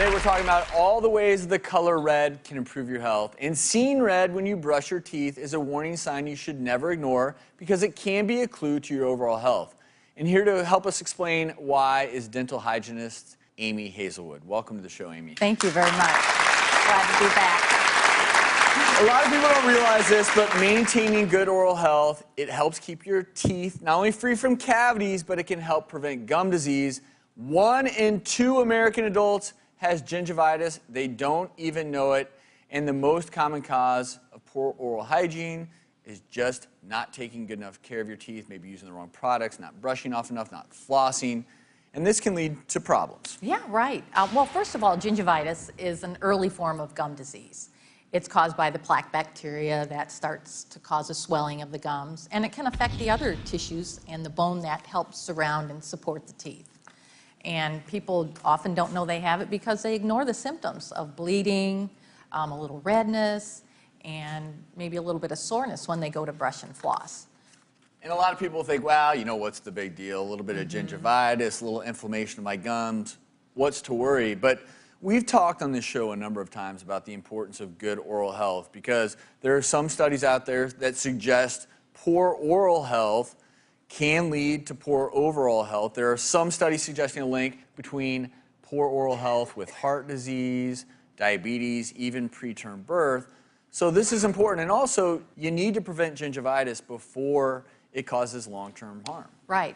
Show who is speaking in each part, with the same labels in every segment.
Speaker 1: Today we're talking about all the ways the color red can improve your health. And seeing red when you brush your teeth is a warning sign you should never ignore because it can be a clue to your overall health. And here to help us explain why is dental hygienist Amy Hazelwood. Welcome to the show, Amy.
Speaker 2: Thank you very much. Glad to be back.
Speaker 1: A lot of people don't realize this, but maintaining good oral health, it helps keep your teeth not only free from cavities, but it can help prevent gum disease. 1 in 2 American adults has gingivitis. They don't even know it. And the most common cause of poor oral hygiene is just not taking good enough care of your teeth, maybe using the wrong products, not brushing off enough, not flossing. And this can lead to problems.
Speaker 2: Yeah, right. Well, first of all, gingivitis is an early form of gum disease. It's caused by the plaque bacteria that starts to cause a swelling of the gums, and it can affect the other tissues and the bone that helps surround and support the teeth. And people often don't know they have it because they ignore the symptoms of bleeding, a little redness, and maybe a little bit of soreness when they go to brush and floss.
Speaker 1: And a lot of people think, well, you know, what's the big deal? A little bit of gingivitis, a little inflammation of my gums. What's to worry? But we've talked on this show a number of times about the importance of good oral health because there are some studies out there that suggest poor oral health can lead to poor overall health. There are some studies suggesting a link between poor oral health with heart disease, diabetes, even preterm birth. So this is important. And also, you need to prevent gingivitis before it causes long-term harm.
Speaker 2: Right.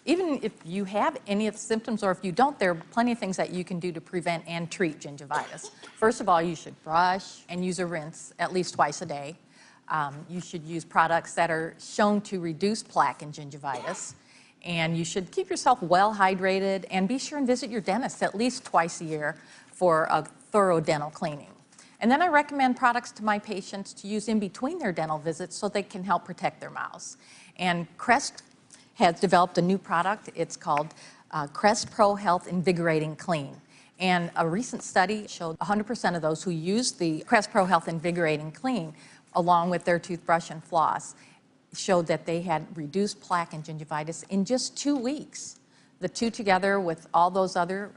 Speaker 2: Even if you have any of the symptoms or if you don't, there are plenty of things that you can do to prevent and treat gingivitis. First of all, you should brush and use a rinse at least twice a day. You should use products that are shown to reduce plaque and gingivitis. And you should keep yourself well hydrated and be sure and visit your dentist at least twice a year for a thorough dental cleaning. And then I recommend products to my patients to use in between their dental visits so they can help protect their mouths. And Crest has developed a new product. It's called Crest Pro Health Invigorating Clean. And a recent study showed 100% of those who used the Crest Pro Health Invigorating Clean along with their toothbrush and floss showed that they had reduced plaque and gingivitis in just 2 weeks. The two together with all those other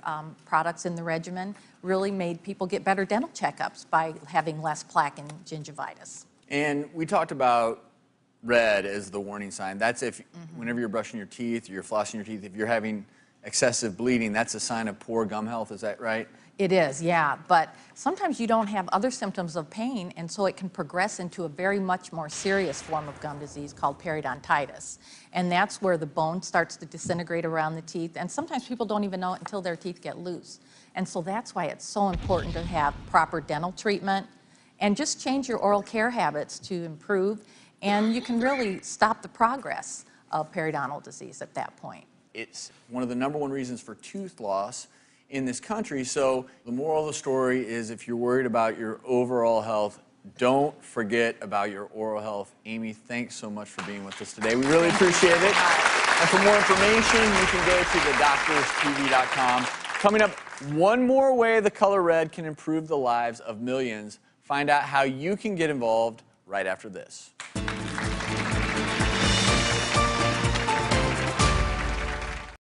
Speaker 2: products in the regimen really made people get better dental checkups by having less plaque and gingivitis.
Speaker 1: And we talked about red as the warning sign. That's if whenever you're brushing your teeth, you're flossing your teeth, if you're having excessive bleeding, that's a sign of poor gum health. Is that right?
Speaker 2: It is, yeah. But sometimes you don't have other symptoms of pain, and so it can progress into a very much more serious form of gum disease called periodontitis. And that's where the bone starts to disintegrate around the teeth, and sometimes people don't even know it until their teeth get loose. And so that's why it's so important to have proper dental treatment and just change your oral care habits to improve, and you can really stop the progress of periodontal disease at that point.
Speaker 1: It's one of the #1 reasons for tooth loss in this country. So the moral of the story is if you're worried about your overall health, don't forget about your oral health. Amy, thanks so much for being with us today. We really appreciate it. And for more information, you can go to thedoctorstv.com. Coming up, one more way the color red can improve the lives of millions. Find out how you can get involved right after this.